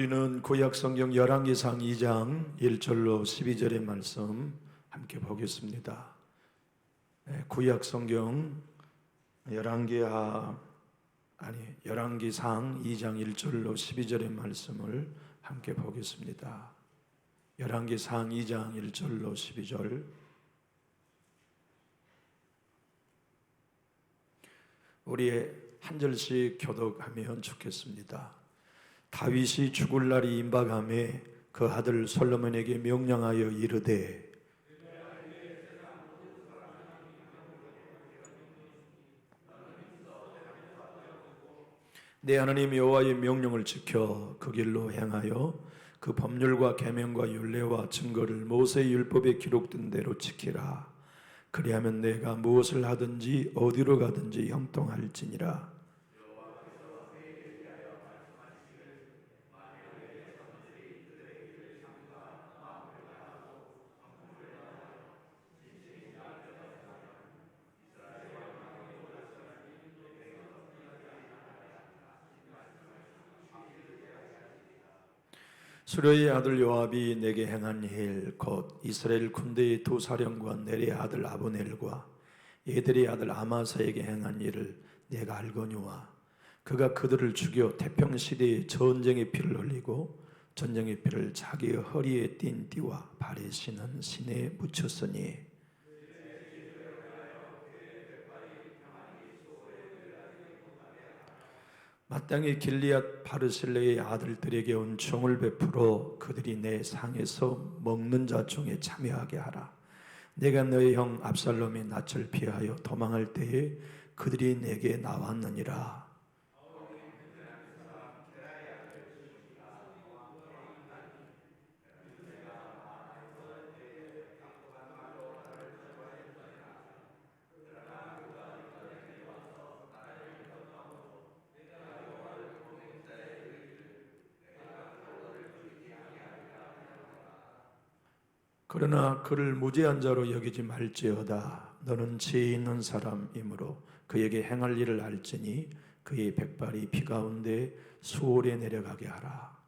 우리는 구약성경 열왕기상 2장 1절로 12절의 말씀 함께 보겠습니다. 구약성경 열왕기상 2장 1절로 12절의 말씀을 함께 보겠습니다. 열왕기상 2장 1절로 12절. 우리 한 절씩 교독하면 좋겠습니다. 다윗이 죽을 날이 임박하매 그 아들 솔로몬에게 명령하여 이르되 내 하나님 여호와의 명령을 지켜 그 길로 행하여 그 법률과 계명과 율례와 증거를 모세의 율법에 기록된 대로 지키라. 그리하면 내가 무엇을 하든지 어디로 가든지 형통할지니라. 수르의 아들 요압이 내게 행한 일 곧 이스라엘 군대의 두 사령관 넬의 아들 아브넬과 예들의 아들 아마사에게 행한 일을 내가 알거니와 그가 그들을 죽여 태평시대에 전쟁의 피를 흘리고 전쟁의 피를 자기의 허리에 띤 띠와 발에 신은 신에 묻혔으니 마땅히 길리앗 바르실레의 아들들에게 은총을 베풀어 그들이 내 상에서 먹는 자 중에 참여하게 하라. 내가 너의 형 압살롬의 낯을 피하여 도망할 때에 그들이 내게 나왔느니라. 그러나 그를 무죄한 자로 여기지 말지어다. 너는 죄 있는 사람이므로 그에게 행할 일을 알지니 그의 백발이 피 가운데 수월에 내려가게 하라.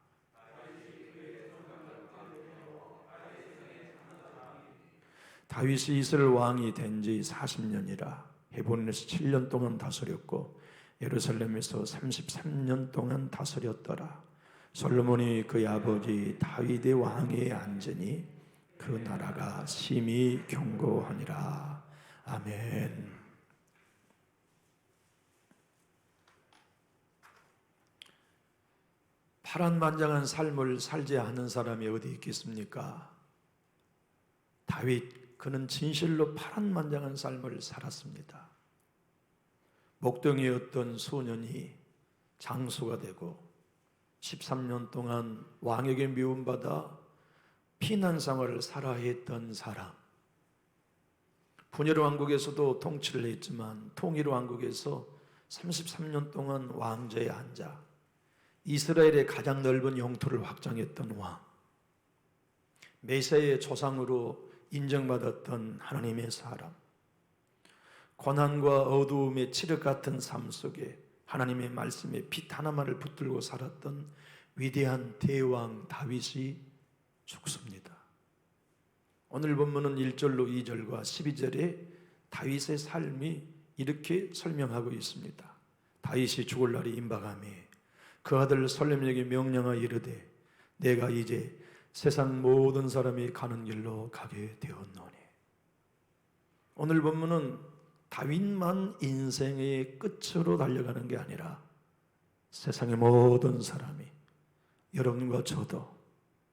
다윗이 이스라엘 왕이 된 지 40년이라. 헤브론에서 7년 동안 다스렸고 예루살렘에서 33년 동안 다스렸더라. 솔로몬이 그의 아버지 다윗의 왕위에 앉으니 그 나라가 심히 견고하니라. 아멘. 파란만장한 삶을 살지 않은 사람이 어디 있겠습니까? 다윗, 그는 진실로 파란만장한 삶을 살았습니다. 목동이었던 소년이 장수가 되고 13년 동안 왕에게 미움받아 피난생활을 살아 했던 사람. 분열 왕국에서도 통치를 했지만 통일 왕국에서 33년 동안 왕좌에 앉아 이스라엘의 가장 넓은 영토를 확장했던 왕. 메시아의 조상으로 인정받았던 하나님의 사람. 고난과 어두움의 칠흑 같은 삶 속에 하나님의 말씀에 빛 하나만을 붙들고 살았던 위대한 대왕 다윗이 죽습니다. 오늘 본문은 1절로 2절과 12절에 다윗의 삶이 이렇게 설명하고 있습니다. 다윗이 죽을 날이 임박하매 그 아들 솔로몬에게 명령하여 이르되 내가 이제 세상 모든 사람이 가는 길로 가게 되었노니. 오늘 본문은 다윗만 인생의 끝으로 달려가는 게 아니라 세상의 모든 사람이, 여러분과 저도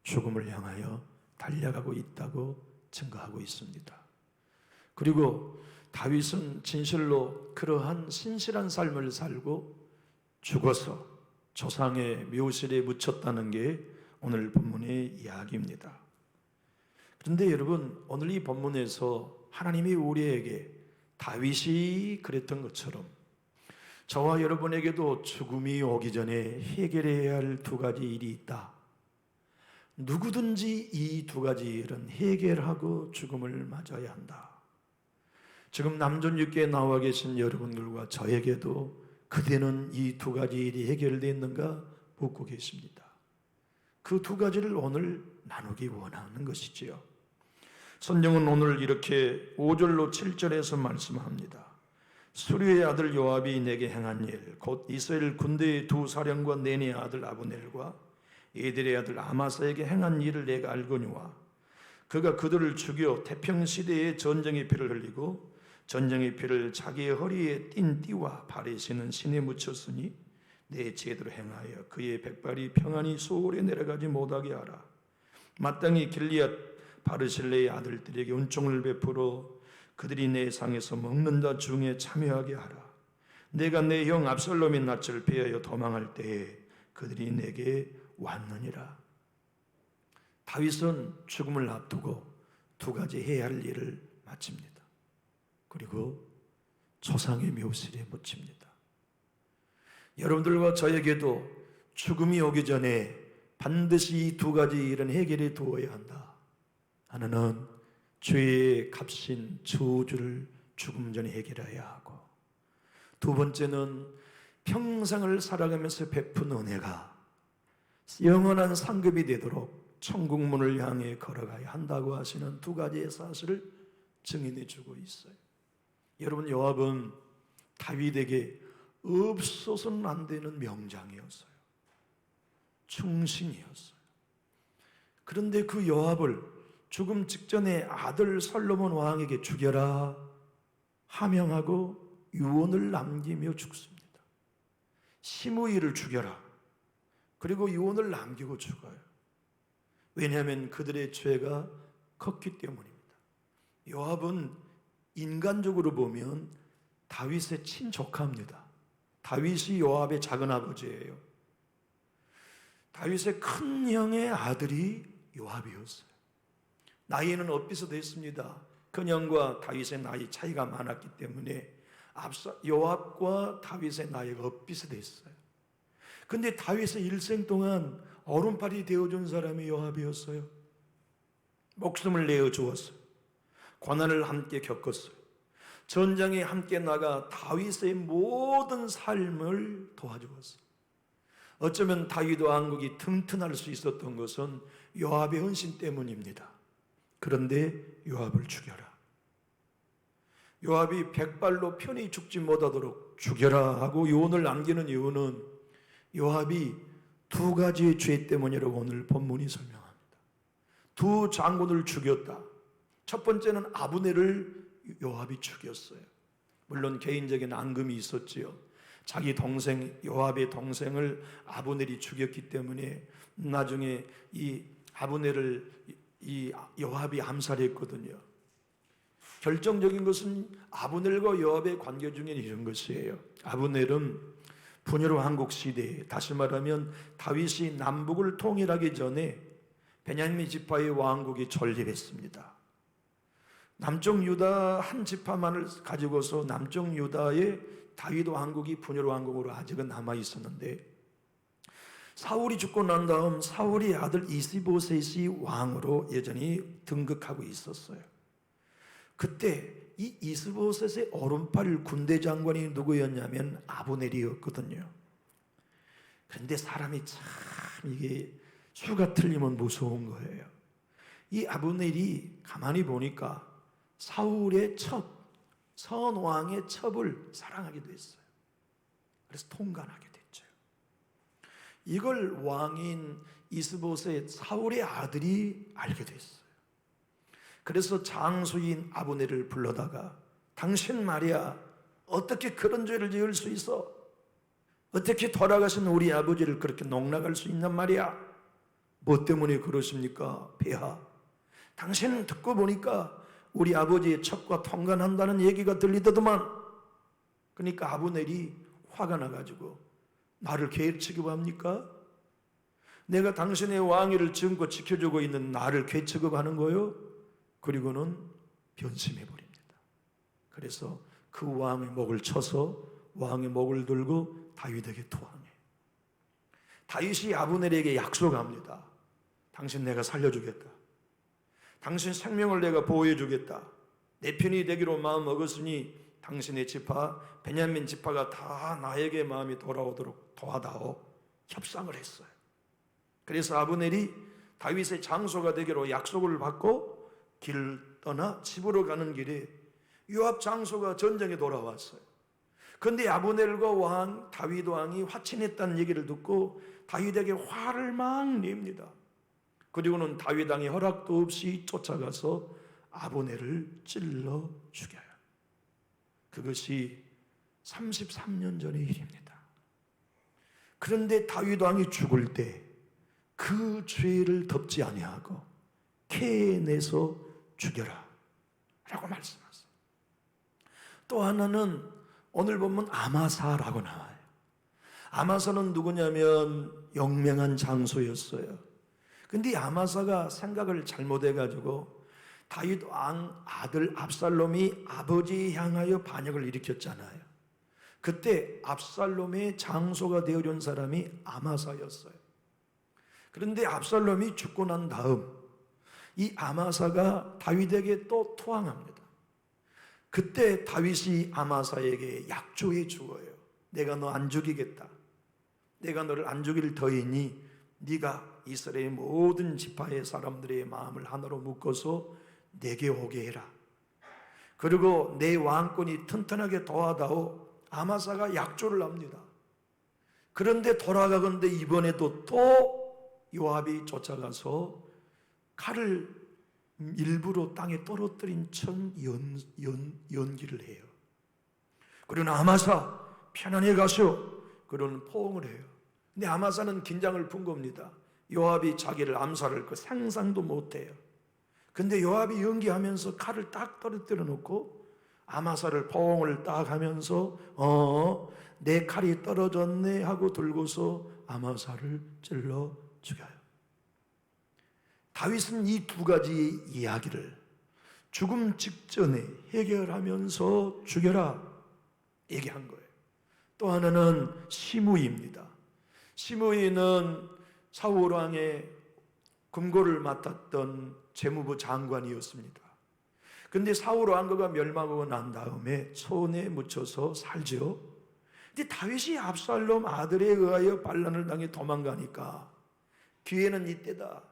죽음을 향하여 달려가고 있다고 증거하고 있습니다. 그리고 다윗은 진실로 그러한 신실한 삶을 살고 죽어서 조상의 묘실에 묻혔다는 게 오늘 본문의 이야기입니다. 그런데 여러분, 오늘 이 본문에서 하나님이 우리에게 다윗이 그랬던 것처럼 저와 여러분에게도 죽음이 오기 전에 해결해야 할 두 가지 일이 있다. 누구든지 이 두 가지 일은 해결하고 죽음을 맞아야 한다. 지금 남존육교에 나와 계신 여러분들과 저에게도 그대는 이 두 가지 일이 해결되어 있는가 묻고 계십니다. 그 두 가지를 오늘 나누기 원하는 것이지요. 성경은 오늘 이렇게 5절로 7절에서 말씀합니다. 수리의 아들 요압이 내게 행한 일, 곧 이스라엘 군대의 두 사령관 네리의 아들 아브넬과 에델의 아들 아마사에게 행한 일을 내가 알거니와 그가 그들을 죽여 태평시대에 전쟁의 피를 흘리고 전쟁의 피를 자기의 허리에 띤 띠와 발에 신은 신에 묻혔으니 내 제대로 행하여 그의 백발이 평안히 소홀에 내려가지 못하게 하라. 마땅히 길리앗 바르실레의 아들들에게 은총을 베풀어 그들이 내 상에서 먹는 자 중에 참여하게 하라. 내가 내 형 압살롬의 낯을 피하여 도망할 때에 그들이 내게 왔느니라. 다윗은 죽음을 앞두고 두 가지 해야 할 일을 마칩니다. 그리고 조상의 묘실에 묻힙니다. 여러분들과 저에게도 죽음이 오기 전에 반드시 이 두 가지 일은 해결해 두어야 한다 하나는 죄의 값인 저주를 죽음 전에 해결해야 하고, 두 번째는 평생을 살아가면서 베푼 은혜가 영원한 상급이 되도록 천국문을 향해 걸어가야 한다고 하시는 두 가지의 사실을 증인해 주고 있어요. 여러분, 요압은 다윗에게 없어서는 안 되는 명장이었어요. 충신이었어요. 그런데 그 요압을 죽음 직전에 아들 솔로몬 왕에게 죽여라 하명하고 유언을 남기며 죽습니다. 시므이를 죽여라. 그리고 유언을 남기고 죽어요. 왜냐하면 그들의 죄가 컸기 때문입니다. 요압은 인간적으로 보면 다윗의 친조카입니다. 다윗이 요압의 작은 아버지예요. 다윗의 큰 형의 아들이 요압이었어요. 나이는 엇비슷했습니다. 큰 형과 다윗의 나이 차이가 많았기 때문에 요압과 다윗의 나이가 엇비슷했어요. 근데 다윗의 일생 동안 오른팔이 되어준 사람이 요압이었어요. 목숨을 내어 주었어요. 고난을 함께 겪었어요. 전장에 함께 나가 다윗의 모든 삶을 도와주었어요. 어쩌면 다윗 왕국이 튼튼할 수 있었던 것은 요압의 헌신 때문입니다. 그런데 요압을 죽여라. 요압이 백발로 편히 죽지 못하도록 죽여라 하고 유언을 남기는 이유는 요압이 두 가지의 죄 때문이라고 오늘 본문이 설명합니다. 두 장군을 죽였다. 첫 번째는 아브넬을 요압이 죽였어요. 물론 개인적인 앙금이 있었지요. 자기 동생 요압의 동생을 아브넬이 죽였기 때문에 나중에 이 아브넬을 이 요압이 암살했거든요. 결정적인 것은 아브넬과 요압의 관계 중에 이런 것이에요. 아브넬은 분열 왕국 시대에, 다시 말하면 다윗이 남북을 통일하기 전에 베냐민 지파의 왕국이 존립했습니다. 남쪽 유다 한 지파만을 가지고서 남쪽 유다의 다윗 왕국이 분열 왕국으로 아직은 남아 있었는데, 사울이 죽고 난 다음 사울의 아들 이스보셋이 왕으로 여전히 등극하고 있었어요. 그때 이 이스보셋의 오른팔 군대 장관이 누구였냐면 아브넬이었거든요. 그런데 사람이 참 이게 수가 틀리면 무서운 거예요. 이 아브넬이 가만히 보니까 사울의 첩, 선왕의 첩을 사랑하게 됐어요. 그래서 통간하게 됐죠. 이걸 왕인 이스보셋 사울의 아들이 알게 됐어요. 그래서 장수인 아브넬을 불러다가 당신 말이야, 어떻게 그런 죄를 지을 수 있어? 어떻게 돌아가신 우리 아버지를 그렇게 농락할 수 있단 말이야? 뭐 때문에 그러십니까? 폐하, 당신 듣고 보니까 우리 아버지의 첩과 통간한다는 얘기가 들리더더만. 그러니까 아브넬이 화가 나가지고 나를 개 취급합니까? 내가 당신의 왕위를 지금껏 지켜주고 있는 나를 개 취급하는 거요? 그리고는 변심해 버립니다. 그래서 그 왕의 목을 쳐서 왕의 목을 들고 다윗에게 투항해. 다윗이 아브넬에게 약속합니다. 당신 내가 살려주겠다. 당신 생명을 내가 보호해 주겠다. 내 편이 되기로 마음 먹었으니 당신의 지파 베냐민 지파가 다 나에게 마음이 돌아오도록 도와다오. 협상을 했어요. 그래서 아브넬이 다윗의 장소가 되기로 약속을 받고 길을 떠나 집으로 가는 길에 요압 장소가 전쟁에 돌아왔어요. 그런데 아브넬과 왕 다윗 왕이 화친했다는 얘기를 듣고 다윗에게 화를 막 냅니다. 그리고는 다윗 왕이 허락도 없이 쫓아가서 아브넬을 찔러 죽여요. 그것이 33년 전의 일입니다. 그런데 다윗 왕이 죽을 때 그 죄를 덮지 아니하고 캐내서 죽여라 라고 말씀하세요. 또 하나는 오늘 보면 아마사라고 나와요. 아마사는 누구냐면 영명한 장소였어요. 근데 아마사가 생각을 잘못해가지고 다윗 왕 아들 압살롬이 아버지에 향하여 반역을 일으켰잖아요. 그때 압살롬의 장소가 되어준 사람이 아마사였어요. 그런데 압살롬이 죽고 난 다음 이 아마사가 다윗에게 또 토항합니다. 그때 다윗이 아마사에게 약조해 주어요. 내가 너 안 죽이겠다. 내가 너를 안 죽일 터이니 네가 이스라엘 모든 지파의 사람들의 마음을 하나로 묶어서 내게 오게 해라. 그리고 내 왕권이 튼튼하게 도와다오. 아마사가 약조를 합니다. 그런데 돌아가건대 이번에도 또 요압이 쫓아가서 칼을 일부러 땅에 떨어뜨린 천 연기를 해요. 그러나 아마사 편안히 가시오. 그런 포옹을 해요. 근데 아마사는 긴장을 푼 겁니다. 요압이 자기를 암살할 거 상상도 못해요. 근데 요압이 연기하면서 칼을 딱 떨어뜨려 놓고 아마사를 포옹을 딱 하면서 내 칼이 떨어졌네 하고 들고서 아마사를 찔러 죽여요. 다윗은 이 두 가지 이야기를 죽음 직전에 해결하면서 죽여라 얘기한 거예요. 또 하나는 시므이입니다. 시므이는 사울 왕의 금고를 맡았던 재무부 장관이었습니다. 근데 사울 왕가가 멸망하고 난 다음에 손에 묻혀서 살죠. 근데 다윗이 압살롬 아들에 의하여 반란을 당해 도망가니까 기회는 이때다.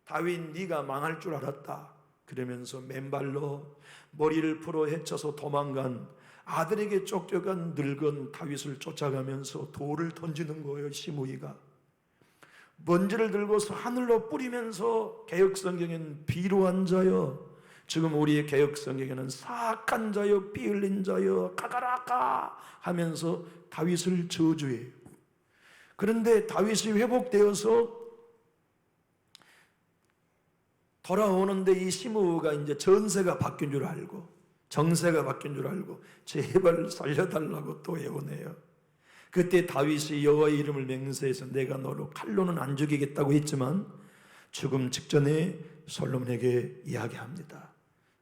다윗 네가 망할 줄 알았다. 그러면서 맨발로 머리를 풀어 헤쳐서 도망간 아들에게 쫓겨간 늙은 다윗을 쫓아가면서 돌을 던지는 거예요. 시므이가 먼지를 들고서 하늘로 뿌리면서 개역성경에는 비루한 자여, 지금 우리의 개역성경에는 사악한 자여, 피 흘린 자여, 가가라까 하면서 다윗을 저주해요. 그런데 다윗이 회복되어서 돌아오는데 이 시므가 이제 전세가 바뀐 줄 알고, 정세가 바뀐 줄 알고 제발 살려달라고 또 애원해요. 그때 다윗이 여호와의 이름을 맹세해서 내가 너를 칼로는 안 죽이겠다고 했지만 죽음 직전에 솔로몬에게 이야기합니다.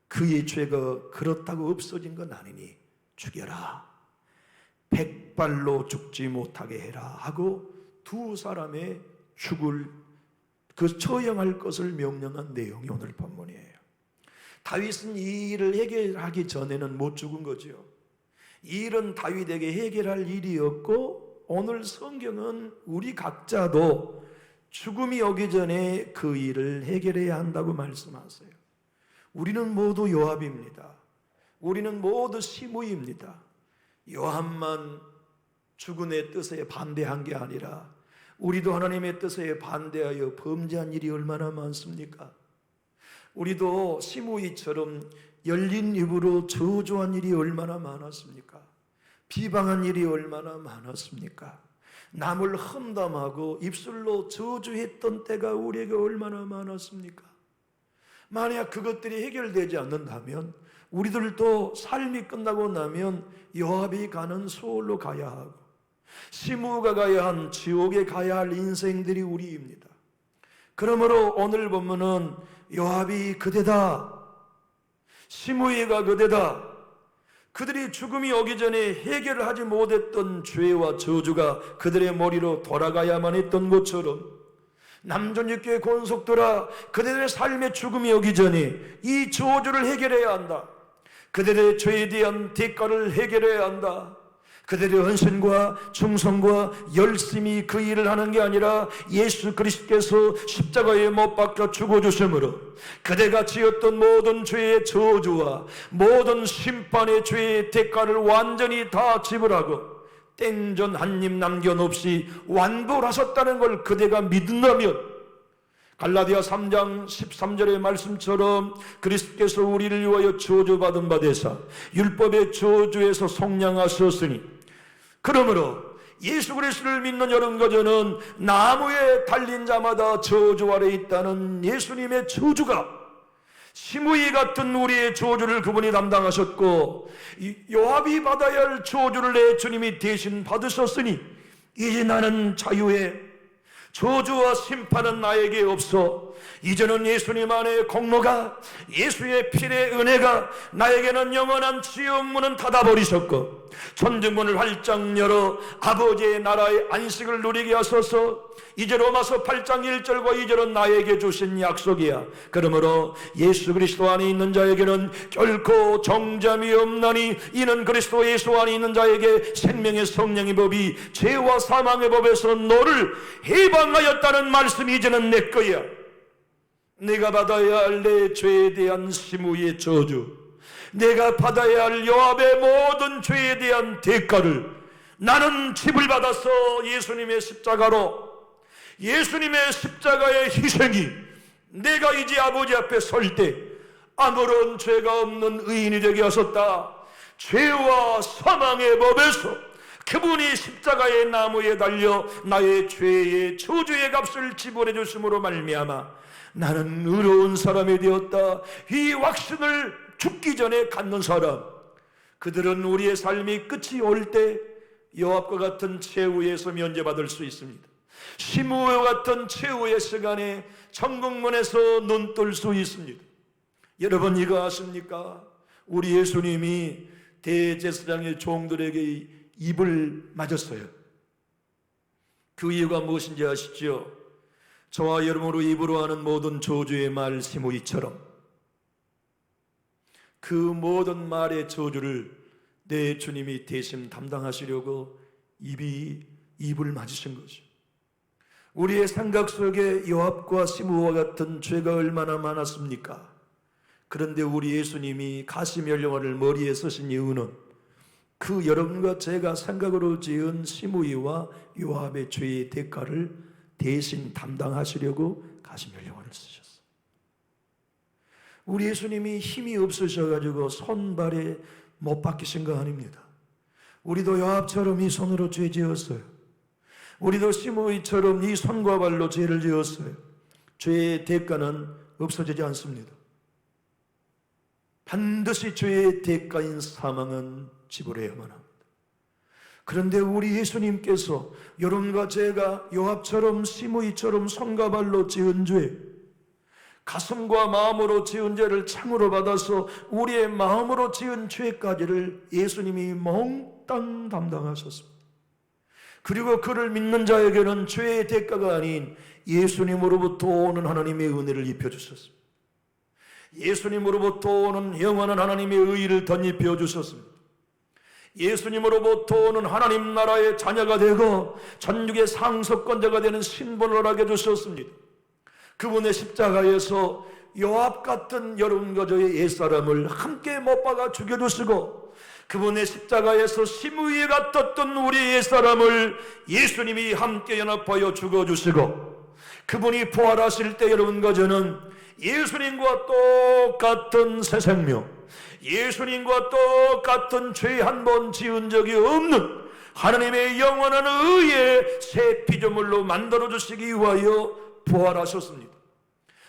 그의 죄가 그렇다고 없어진 건 아니니 죽여라. 100발로 죽지 못하게 해라 하고 두 사람의 죽을 그 처형할 것을 명령한 내용이 오늘 본문이에요. 다윗은 이 일을 해결하기 전에는 못 죽은 거죠. 이 일은 다윗에게 해결할 일이었고, 오늘 성경은 우리 각자도 죽음이 오기 전에 그 일을 해결해야 한다고 말씀하세요. 우리는 모두 요압입니다. 우리는 모두 시므이입니다. 요압만 주군의 뜻에 반대한 게 아니라 우리도 하나님의 뜻에 반대하여 범죄한 일이 얼마나 많습니까? 우리도 시므이처럼 열린 입으로 저주한 일이 얼마나 많았습니까? 비방한 일이 얼마나 많았습니까? 남을 험담하고 입술로 저주했던 때가 우리에게 얼마나 많았습니까? 만약 그것들이 해결되지 않는다면 우리들도 삶이 끝나고 나면 요압이 가는 소홀로 가야 하고 시므가 가야 한 지옥에 가야 할 인생들이 우리입니다. 그러므로 오늘 보면은 요압이 그대다, 시므이가 그대다. 그들이 죽음이 오기 전에 해결을 하지 못했던 죄와 저주가 그들의 머리로 돌아가야만 했던 것처럼 남존육교의 권속들아, 그들의 삶의 죽음이 오기 전에 이 저주를 해결해야 한다. 그들의 죄에 대한 대가를 해결해야 한다. 그들의 헌신과 충성과 열심히 그 일을 하는 게 아니라 예수 그리스도께서 십자가에 못 박혀 죽어주심으로 그대가 지었던 모든 죄의 저주와 모든 심판의 죄의 대가를 완전히 다 지불하고 땡전 한 입 남겨놓없이 완불하셨다는 걸 그대가 믿는다면 갈라디아 3장 13절의 말씀처럼 그리스도께서 우리를 위하여 저주받은 바 되사 율법의 저주에서 속량하셨으니, 그러므로 예수 그리스도를 믿는 여러분과 저는 나무에 달린 자마다 저주 아래 있다는 예수님의 저주가, 시므이 같은 우리의 저주를 그분이 담당하셨고 요압이 받아야 할 저주를 내 주님이 대신 받으셨으니 이제 나는 자유해. 저주와 심판은 나에게 없어. 이제는 예수님 안에 공로가, 예수의 피의 은혜가 나에게는 영원한 지옥문은 닫아버리셨고 천중문을 활짝 열어 아버지의 나라의 안식을 누리게 하소서. 이제 로마서 8장 1절과 2절은 나에게 주신 약속이야. 그러므로 예수 그리스도 안에 있는 자에게는 결코 정잠이 없나니 이는 그리스도 예수 안에 있는 자에게 생명의 성령의 법이 죄와 사망의 법에서 너를 해방하였다는 말씀이 이제는 내 거야. 내가 받아야 할 내 죄에 대한 시므이의 저주, 내가 받아야 할 요압의 모든 죄에 대한 대가를 나는 지불받아서 예수님의 십자가로, 예수님의 십자가의 희생이 내가 이제 아버지 앞에 설 때 아무런 죄가 없는 의인이 되게 하셨다. 죄와 사망의 법에서 그분이 십자가의 나무에 달려 나의 죄의 저주의 값을 지불해 주심으로 말미암아 나는 의로운 사람이 되었다. 이 확신을 죽기 전에 갖는 사람, 그들은 우리의 삶이 끝이 올 때 요압과 같은 최후에서 면제받을 수 있습니다. 시므이와 같은 최후의 시간에 천국문에서 눈 뜰 수 있습니다. 여러분 이거 아십니까? 우리 예수님이 대제사장의 종들에게 입을 맞았어요. 그 이유가 무엇인지 아시죠? 저와 여러분으로 입으로 하는 모든 저주의 말 시므이처럼 그 모든 말의 저주를 내 주님이 대신 담당하시려고 입을 맞으신 거죠. 우리의 생각 속에 요압과 시므이와 같은 죄가 얼마나 많았습니까? 그런데 우리 예수님이 가시면령화를 머리에 쓰신 이유는 그 여러분과 제가 생각으로 지은 시므이와 요압의 죄의 대가를 대신 담당하시려고 가시면령화를 쓰셨어요. 우리 예수님이 힘이 없으셔가지고 손발에 못 박히신 거 아닙니다. 우리도 요압처럼 이 손으로 죄 지었어요. 우리도 시므이처럼 이 손과 발로 죄를 지었어요. 죄의 대가는 없어지지 않습니다. 반드시 죄의 대가인 사망은 지불해야만 합니다. 그런데 우리 예수님께서 여러분과 제가 요압처럼 시므이처럼 손과 발로 지은 죄, 가슴과 마음으로 지은 죄를 창으로 받아서 우리의 마음으로 지은 죄까지를 예수님이 몽땅 담당하셨습니다. 그리고 그를 믿는 자에게는 죄의 대가가 아닌 예수님으로부터 오는 하나님의 은혜를 입혀주셨습니다. 예수님으로부터 오는 영원한 하나님의 의의를 덧입혀 주셨습니다. 예수님으로부터 오는 하나님 나라의 자녀가 되고 천국의 상속권자가 되는 신분을 허락해 주셨습니다. 그분의 십자가에서 요압 같은 여러분과 저의 옛사람을 함께 못 박아 죽여주시고 그분의 십자가에서 시므이 같았던 우리 옛사람을 예수님이 함께 연합하여 죽어주시고 그분이 부활하실 때 여러분과 저는 예수님과 똑같은 새 생명, 예수님과 똑같은 죄 한 번 지은 적이 없는 하나님의 영원한 의의 새 피조물로 만들어주시기 위하여 부활하셨습니다.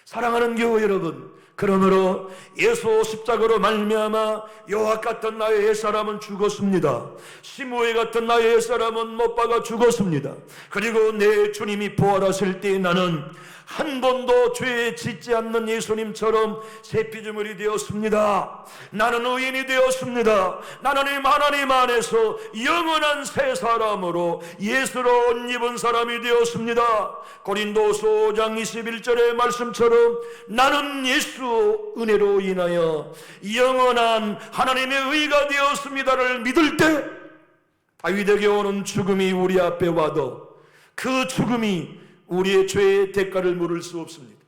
사랑하는 교회 여러분, 그러므로 예수 십자가로 말미암아 요압 같은 나의 옛사람은 죽었습니다. 시므이 같은 나의 옛사람은 못 박아 죽었습니다. 그리고 내 주님이 부활하실 때 나는 한 번도 죄에 짓지 않는 예수님처럼 새 피조물이 되었습니다. 나는 의인이 되었습니다. 나는 하나님 안에서 영원한 새 사람으로 예수로 옷 입은 사람이 되었습니다. 고린도서 5장 21절의 말씀처럼 나는 예수 은혜로 인하여 영원한 하나님의 의가 되었습니다를 믿을 때 다윗에게 오는 죽음이 우리 앞에 와도 그 죽음이 우리의 죄의 대가를 물을 수 없습니다.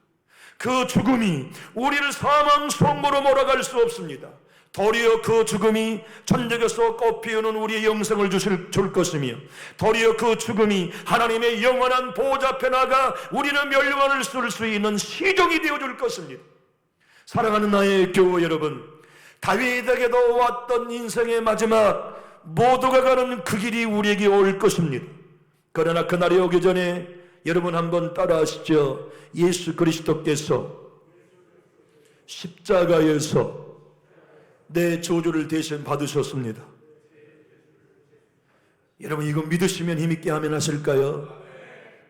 그 죽음이 우리를 사망 속으로 몰아갈 수 없습니다. 도리어 그 죽음이 천국에서 꽃피우는 우리의 영생을 줄 것이며, 도리어 그 죽음이 하나님의 영원한 보좌 앞에 나가 우리는 멸류관을 쓸 수 있는 시종이 되어줄 것입니다. 사랑하는 나의 교우 여러분, 다윗에게도 왔던 인생의 마지막, 모두가 가는 그 길이 우리에게 올 것입니다. 그러나 그날이 오기 전에 여러분 한번 따라하시죠. 예수 그리스도께서 십자가에서 내 저주를 대신 받으셨습니다. 여러분 이거 믿으시면 힘있게 아멘 하실까요?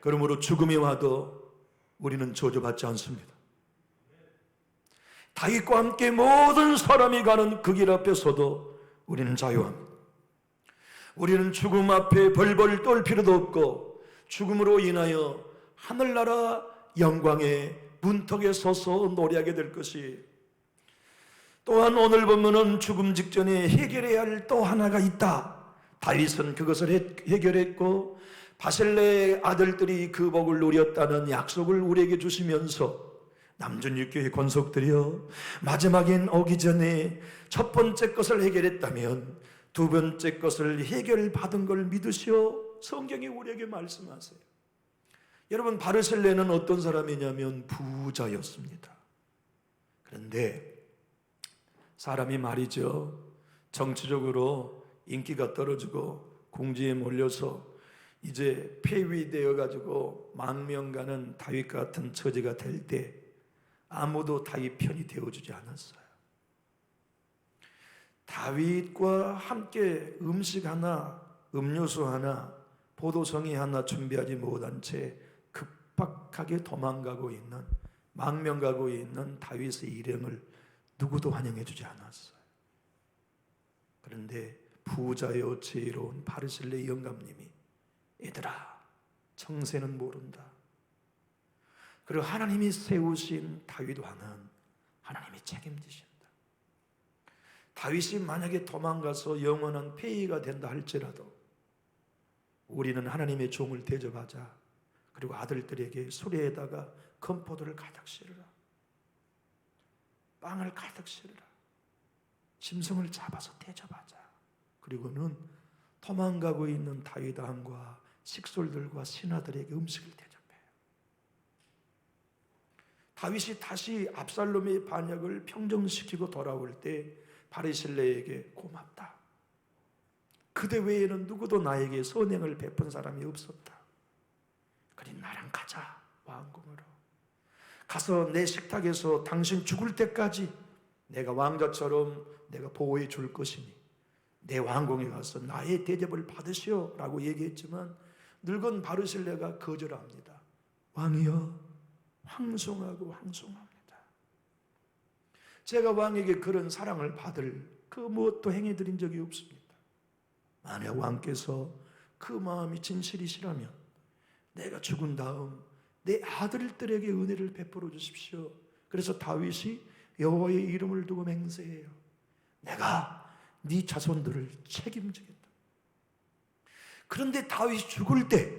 그러므로 죽음이 와도 우리는 저주받지 않습니다. 다윗과 함께 모든 사람이 가는 그 길 앞에서도 우리는 자유합니다. 우리는 죽음 앞에 벌벌 떨 필요도 없고, 죽음으로 인하여 하늘나라 영광의 문턱에 서서 노래하게 될 것이, 또한 오늘 보면은 죽음 직전에 해결해야 할 또 하나가 있다. 다윗은 그것을 해결했고 바셀레의 아들들이 그 복을 누렸다는 약속을 우리에게 주시면서, 남준육교의 권속들이여, 마지막엔 오기 전에 첫 번째 것을 해결했다면 두 번째 것을 해결받은 걸 믿으시오. 성경이 우리에게 말씀하세요. 여러분, 바르셀레는 어떤 사람이냐면 부자였습니다. 그런데 사람이 말이죠, 정치적으로 인기가 떨어지고 궁지에 몰려서 이제 폐위되어 가지고 망명가는 다윗 같은 처지가 될 때 아무도 다윗 편이 되어주지 않았어요. 다윗과 함께 음식 하나, 음료수 하나, 포도송이 하나 준비하지 못한 채 급박하게 도망가고 있는, 망명가고 있는 다윗의 일행을 누구도 환영해주지 않았어요. 그런데 부자여 지혜로운 바르실레 영감님이, 얘들아, 청세는 모른다. 그리고 하나님이 세우신 다윗 왕은 하나님이 책임지신다. 다윗이 만약에 도망가서 영원한 폐위가 된다 할지라도 우리는 하나님의 종을 대접하자. 그리고 아들들에게 수레에다가 건포도를 가득 실으라, 빵을 가득 실으라, 짐승을 잡아서 대접하자. 그리고는 도망가고 있는 다윗 왕과 식솔들과 신하들에게 음식을 대접해요. 다윗이 다시 압살롬의 반역을 평정시키고 돌아올 때 바르실레에게 고맙다. 그대 외에는 누구도 나에게 선행을 베푼 사람이 없었다. 그리 나랑 가자, 왕궁으로. 가서 내 식탁에서 당신 죽을 때까지 내가 왕자처럼 내가 보호해 줄 것이니 내 왕궁에 가서 나의 대접을 받으시오 라고 얘기했지만 늙은 바르실레가 거절합니다. 왕이여, 황송하고 황송합니다. 제가 왕에게 그런 사랑을 받을 그 무엇도 행해드린 적이 없습니다. 만약 왕께서 그 마음이 진실이시라면 내가 죽은 다음 내 아들들에게 은혜를 베풀어 주십시오. 그래서 다윗이 여호와의 이름을 두고 맹세해요. 내가 네 자손들을 책임지겠다. 그런데 다윗이 죽을 때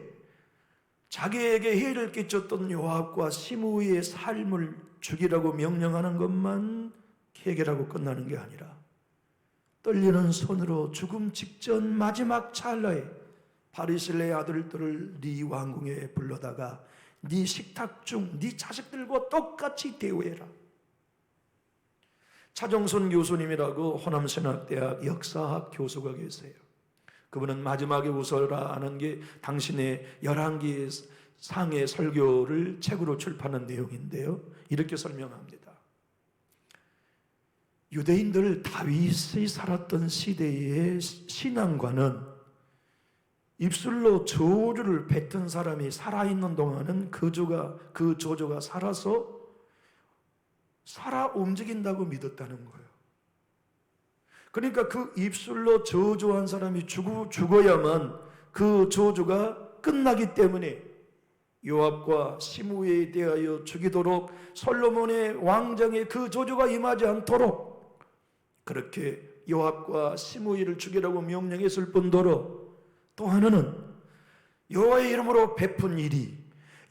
자기에게 해를 끼쳤던 요압과 시므이의 삶을 죽이라고 명령하는 것만 해결하고 끝나는 게 아니라 떨리는 손으로 죽음 직전 마지막 찰나에 바르실레의 아들들을 네 왕궁에 불러다가 네 식탁 중 네 자식들과 똑같이 대우해라. 차정순 교수님이라고 호남신학대학 역사학 교수가 계세요. 그분은 마지막에 웃어라 하는 게 당신의 11기 상의 설교를 책으로 출판한 내용인데요, 이렇게 설명합니다. 유대인들 다윗이 살았던 시대의 신앙과는 입술로 저주를 뱉은 사람이 살아있는 동안은 그 저주가 살아 움직인다고 믿었다는 거예요. 그러니까 그 입술로 저주한 사람이 죽어야만 그 저주가 끝나기 때문에 요압과 시므이에 대하여 죽이도록 솔로몬의 왕정에 그 저주가 임하지 않도록 그렇게 요압과 시므이를 죽이라고 명령했을 뿐더러 또 하나는 여호와의 이름으로 베푼 일이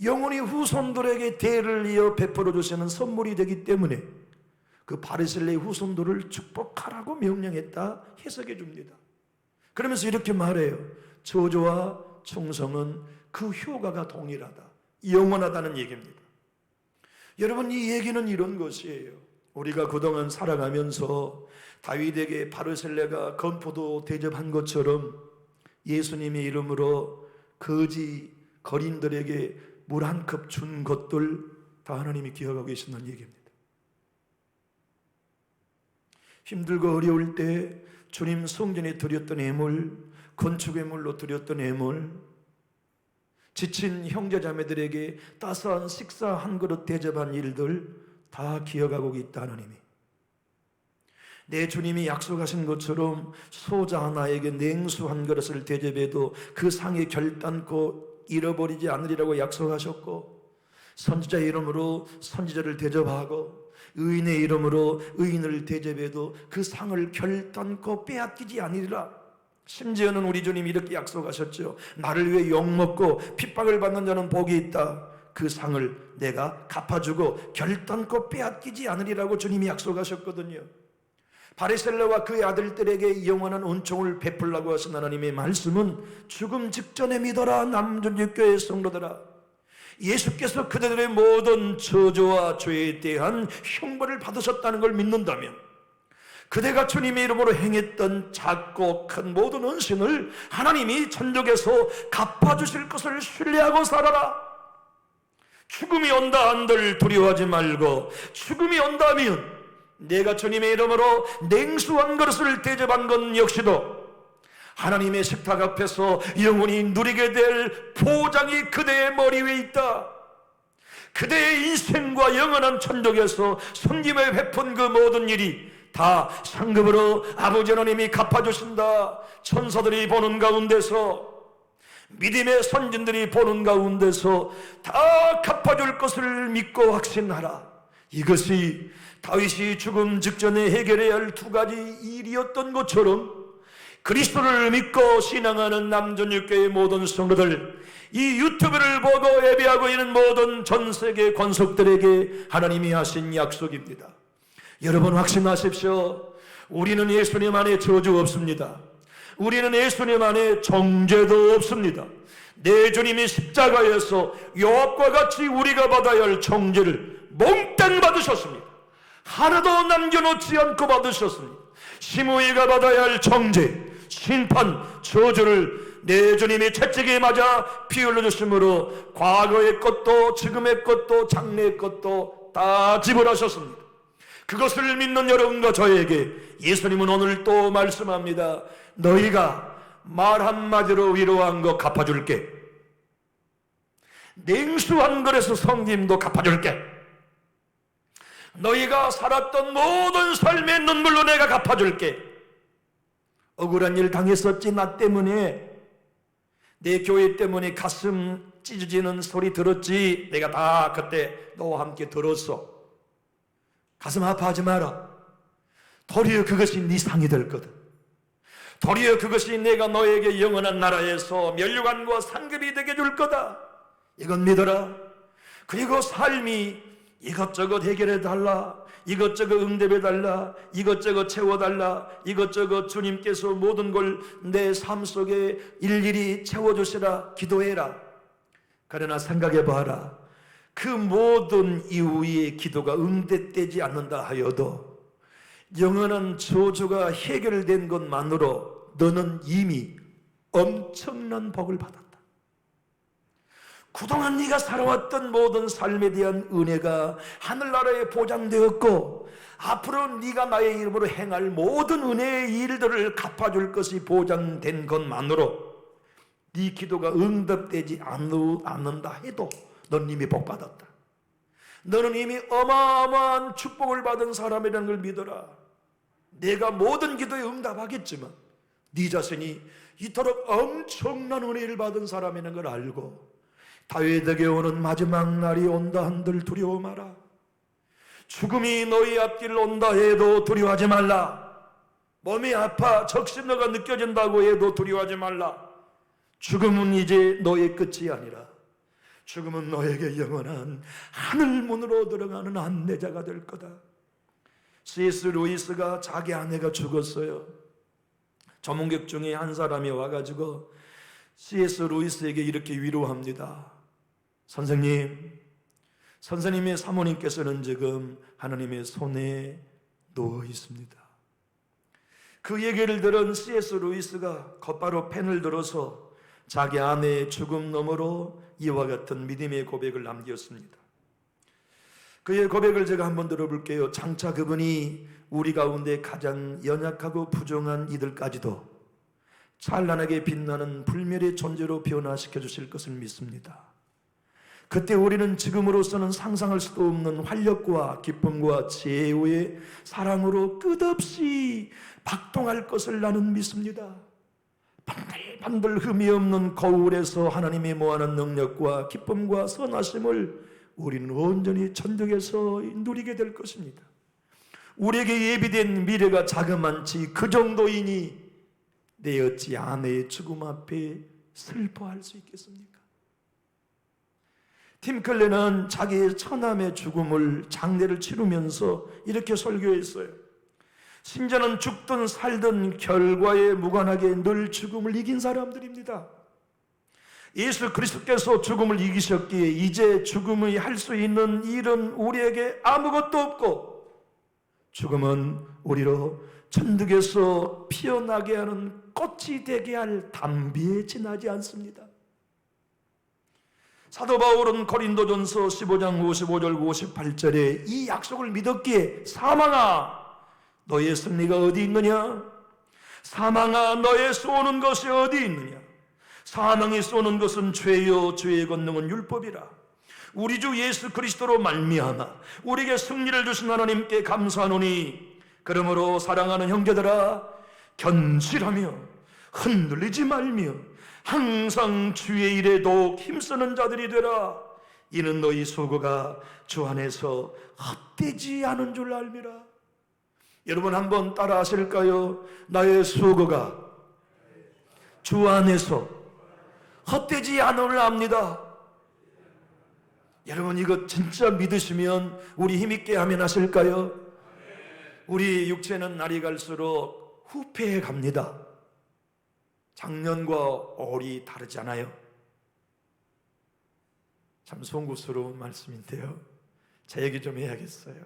영원히 후손들에게 대를 이어 베풀어 주시는 선물이 되기 때문에 그 바리새인의 후손들을 축복하라고 명령했다 해석해 줍니다. 그러면서 이렇게 말해요. 저주와 충성은 그 효과가 동일하다, 영원하다는 얘기입니다. 여러분, 이 얘기는 이런 것이에요. 우리가 그동안 살아가면서 다윗에게 바르셀레가 건포도 대접한 것처럼 예수님의 이름으로 거지 거린들에게 물 한 컵 준 것들 다 하나님이 기억하고 계신다는 얘기입니다. 힘들고 어려울 때 주님 성전에 드렸던 예물, 건축예물로 드렸던 예물, 지친 형제자매들에게 따스한 식사 한 그릇 대접한 일들 다 기억하고 있다 하나님이. 내 주님이 약속하신 것처럼 소자 하나에게 냉수 한 그릇을 대접해도 그 상에 결단코 잃어버리지 않으리라고 약속하셨고, 선지자의 이름으로 선지자를 대접하고 의인의 이름으로 의인을 대접해도 그 상을 결단코 빼앗기지 않으리라. 심지어는 우리 주님이 이렇게 약속하셨죠. 나를 위해 욕먹고 핍박을 받는 자는 복이 있다. 그 상을 내가 갚아주고 결단코 빼앗기지 않으리라고 주님이 약속하셨거든요. 바리새인과 그의 아들들에게 영원한 은총을 베풀라고 하신 하나님의 말씀은 죽음 직전에 믿어라 남준육교의 성도들아, 예수께서 그들의 모든 저주와 죄에 대한 형벌을 받으셨다는 걸 믿는다면 그대가 주님의 이름으로 행했던 작고 큰 모든 은신을 하나님이 천국에서 갚아주실 것을 신뢰하고 살아라. 죽음이 온다 한들 두려워하지 말고, 죽음이 온다면 내가 주님의 이름으로 냉수 한 그릇을 대접한 것 역시도 하나님의 식탁 앞에서 영원히 누리게 될 보장이 그대의 머리 위에 있다. 그대의 인생과 영원한 천국에서 섬김에 베푼 그 모든 일이 다 상급으로 아버지 하나님이 갚아주신다. 천사들이 보는 가운데서, 믿음의 선진들이 보는 가운데서 다 갚아줄 것을 믿고 확신하라. 이것이 다윗이 죽음 직전에 해결해야 할 두 가지 일이었던 것처럼 그리스도를 믿고 신앙하는 남전육교의 모든 성도들, 이 유튜브를 보고 예배하고 있는 모든 전세계 권속들에게 하나님이 하신 약속입니다. 여러분 확신하십시오. 우리는 예수님 안에 저주 없습니다. 우리는 예수님 안에 정죄도 없습니다. 내 주님이 십자가에서 요압과 같이 우리가 받아야 할 정죄를 몽땅 받으셨습니다. 하나도 남겨놓지 않고 받으셨습니다. 시므이가 받아야 할 정죄, 심판, 저주를 내 주님이 채찍에 맞아 피 흘려주심으로 과거의 것도 지금의 것도 장래의 것도 다 지불하셨습니다. 그것을 믿는 여러분과 저에게 예수님은 오늘 또 말씀합니다. 너희가 말 한마디로 위로한 거 갚아줄게. 냉수 한 그릇에서 성김도 갚아줄게. 너희가 살았던 모든 삶의 눈물로 내가 갚아줄게. 억울한 일 당했었지. 나 때문에, 내 교회 때문에 가슴 찢어지는 소리 들었지. 내가 다 그때 너와 함께 들었어. 가슴 아파하지 마라. 도리어 그것이 네 상이 될 거다. 도리어 그것이 내가 너에게 영원한 나라에서 면류관과 상급이 되게 줄 거다. 이건 믿어라. 그리고 삶이 이것저것 해결해달라, 이것저것 응답해달라, 이것저것 채워달라, 이것저것 주님께서 모든 걸 내 삶 속에 일일이 채워주시라 기도해라. 그러나 생각해봐라. 그 모든 이후의 기도가 응답되지 않는다 하여도 영원한 저주가 해결된 것만으로 너는 이미 엄청난 복을 받았다. 그동안 네가 살아왔던 모든 삶에 대한 은혜가 하늘나라에 보장되었고, 앞으로 네가 나의 이름으로 행할 모든 은혜의 일들을 갚아줄 것이 보장된 것만으로 네 기도가 응답되지 않는다 해도 넌 이미 복 받았다. 너는 이미 어마어마한 축복을 받은 사람이라는 걸 믿어라. 내가 모든 기도에 응답하겠지만 네 자신이 이토록 엄청난 은혜를 받은 사람이라는 걸 알고, 다윗에게 오는 마지막 날이 온다 한들 두려워 마라. 죽음이 너희 앞길 온다 해도 두려워하지 말라. 몸이 아파 적신너가 느껴진다고 해도 두려워하지 말라. 죽음은 이제 너의 끝이 아니라 죽음은 너에게 영원한 하늘문으로 들어가는 안내자가 될 거다. C.S. 루이스가 자기 아내가 죽었어요. 전문객 중에 한 사람이 와가지고 C.S. 루이스에게 이렇게 위로합니다. 선생님의 사모님께서는 지금 하나님의 손에 누워 있습니다. 그 얘기를 들은 C.S. 루이스가 곧바로 펜을 들어서 자기 아내의 죽음 너머로 이와 같은 믿음의 고백을 남겼습니다. 그의 고백을 제가 한번 들어볼게요. 장차 그분이 우리 가운데 가장 연약하고 부정한 이들까지도 찬란하게 빛나는 불멸의 존재로 변화시켜 주실 것을 믿습니다. 그때 우리는 지금으로서는 상상할 수도 없는 활력과 기쁨과 제후의 사랑으로 끝없이 박동할 것을 나는 믿습니다. 반들반들 흠이 없는 거울에서 하나님의 무한한 능력과 기쁨과 선하심을 우리는 온전히 천국에서 누리게 될 것입니다. 우리에게 예비된 미래가 자그만치 그 정도이니 내 어찌 아내의 죽음 앞에 슬퍼할 수 있겠습니까? 팀 켈러는 자기의 처남의 죽음을 장례를 치르면서 이렇게 설교했어요. 신자는 죽든 살든 결과에 무관하게 늘 죽음을 이긴 사람들입니다. 예수 그리스도께서 죽음을 이기셨기에 이제 죽음이 할 수 있는 일은 우리에게 아무것도 없고, 죽음은 우리로 천국에서 피어나게 하는 꽃이 되게 할 담비에 지나지 않습니다. 사도 바울은 고린도전서 15장 55절 58절에 이 약속을 믿었기에 사망아 너의 승리가 어디 있느냐? 사망아 너의 쏘는 것이 어디 있느냐? 사망이 쏘는 것은 죄요 죄의 권능은 율법이라. 우리 주 예수 그리스도로 말미암아 우리에게 승리를 주신 하나님께 감사하노니 그러므로 사랑하는 형제들아 견실하며 흔들리지 말며 항상 주의 일에 더욱 힘쓰는 자들이 되라. 이는 너희 수고가 주 안에서 헛되지 않은 줄 알미라. 여러분 한번 따라 하실까요? 나의 수고가 주 안에서 헛되지 않음을 압니다. 여러분 이거 진짜 믿으시면 우리 힘있게 하면 하실까요? 우리 육체는 날이 갈수록 후패해 갑니다. 작년과 올이 다르잖아요. 참 송구스러운 말씀인데요, 제 얘기 좀 해야겠어요.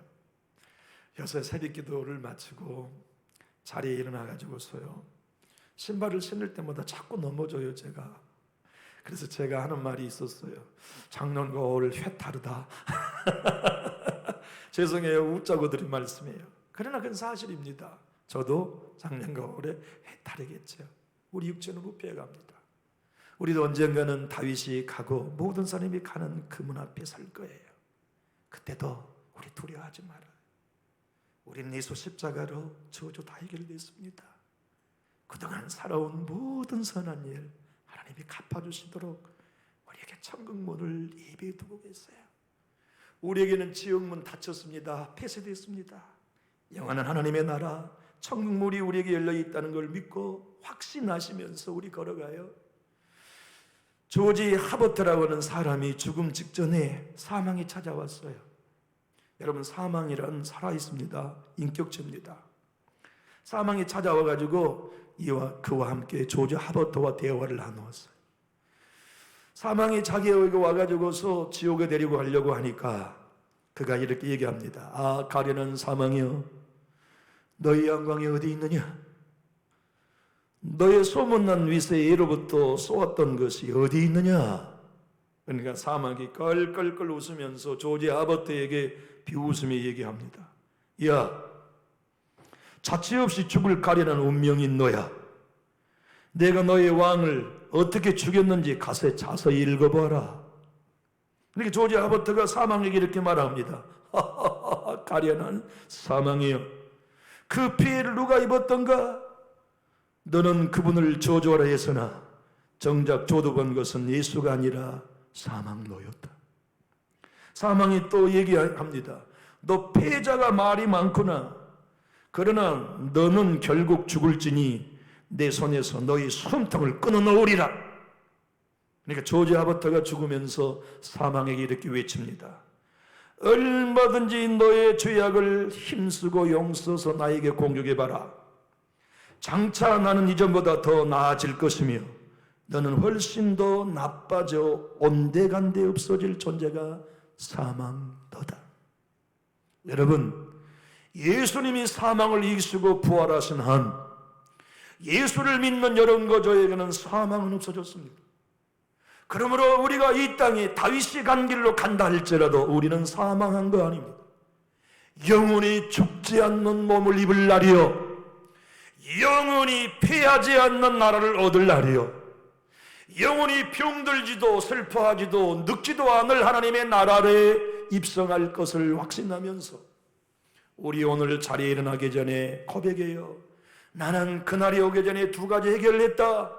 요새 새벽 기도를 마치고 자리에 일어나가지고서요 신발을 신을 때마다 자꾸 넘어져요 제가. 그래서 제가 하는 말이 있었어요. 작년과 올 회 다르다. 죄송해요, 웃자고 드린 말씀이에요. 그러나 그건 사실입니다. 저도 작년과 올해 회 다르겠죠. 우리 육체는 후패해갑니다. 우리도 언젠가는 다윗이 가고 모든 사람이 가는 그 문 앞에 설 거예요. 그때도 우리 두려워하지 마라. 우리는 예수 십자가로 저주 다 해결됐습니다. 그동안 살아온 모든 선한 일 하나님이 갚아주시도록 우리에게 천국 문을 예비해 두고 계세요. 우리에게는 지옥문 닫혔습니다. 폐쇄됐습니다. 영원한 하나님의 나라 천국 문이 우리에게 열려 있다는 걸 믿고 확신하시면서 우리 걸어가요. 조지 하버트라고 하는 사람이 죽음 직전에 사망이 찾아왔어요. 여러분 사망이란 살아있습니다. 인격체입니다. 사망이 찾아와가지고 그와 함께 조지 하버트와 대화를 나누었어요. 사망이 자기에게 와가지고서 지옥에 데리고 가려고 하니까 그가 이렇게 얘기합니다. 아 가련한 사망이여, 너의 영광이 어디 있느냐? 너의 소문난 위세로부터 쏘았던 것이 어디 있느냐? 그러니까 사망이 껄껄껄 웃으면서 조지 하버트에게 비웃으며 얘기합니다. 야, 자취 없이 죽을 가련한 운명인 너야. 내가 너의 왕을 어떻게 죽였는지 가서 자세히 읽어봐라. 그러니까 조지 하버트가 사망에게 이렇게 말합니다. 가련한 사망이여, 그 피해를 누가 입었던가? 너는 그분을 저주하라 했으나 정작 조도본 것은 예수가 아니라 사망노였다. 사망이 또 얘기합니다. 너 패자가 말이 많구나. 그러나 너는 결국 죽을지니 내 손에서 너희 숨통을 끊어놓으리라. 그러니까 조지 아버터가 죽으면서 사망에게 이렇게 외칩니다. 얼마든지 너의 죄악을 힘쓰고 용서서 나에게 공격해봐라. 장차 나는 이전보다 더 나아질 것이며 너는 훨씬 더 나빠져 온데간데 없어질 존재가 사망도다. 여러분, 예수님이 사망을 이기시고 부활하신 한 예수를 믿는 여러분과 저에게는 사망은 없어졌습니다. 그러므로 우리가 이 땅에 다윗이 간 길로 간다 할지라도 우리는 사망한 거 아닙니다. 영원히 죽지 않는 몸을 입을 날이요, 영원히 패하지 않는 나라를 얻을 날이요, 영원히 병들지도 슬퍼하지도 늙지도 않을 하나님의 나라에 입성할 것을 확신하면서 우리 오늘 자리에 일어나기 전에 고백해요. 나는 그날이 오기 전에 두 가지 해결을 했다.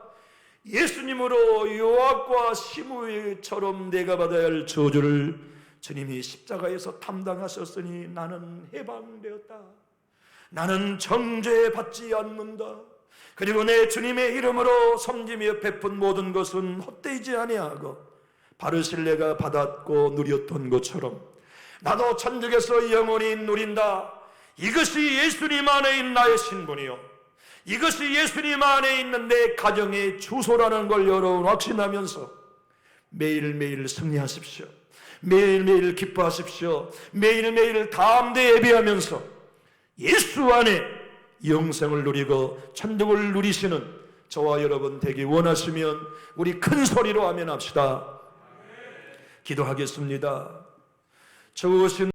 예수님으로 요압과 시므이처럼 내가 받아야 할 저주를 주님이 십자가에서 담당하셨으니 나는 해방되었다. 나는 정죄받지 않는다. 그리고 내 주님의 이름으로 섬기며 베푼 모든 것은 헛되지 아니하고 바르실레가 받았고 누렸던 것처럼 나도 천국에서 영원히 누린다. 이것이 예수님 안에 있는 나의 신분이요, 이것이 예수님 안에 있는 내 가정의 주소라는 걸 여러분 확신하면서 매일매일 승리하십시오. 매일매일 기뻐하십시오. 매일매일 담대 예배하면서 예수 안에 영생을 누리고 천국을 누리시는 저와 여러분 되기 원하시면 우리 큰 소리로 아멘합시다. 기도하겠습니다. 좋으신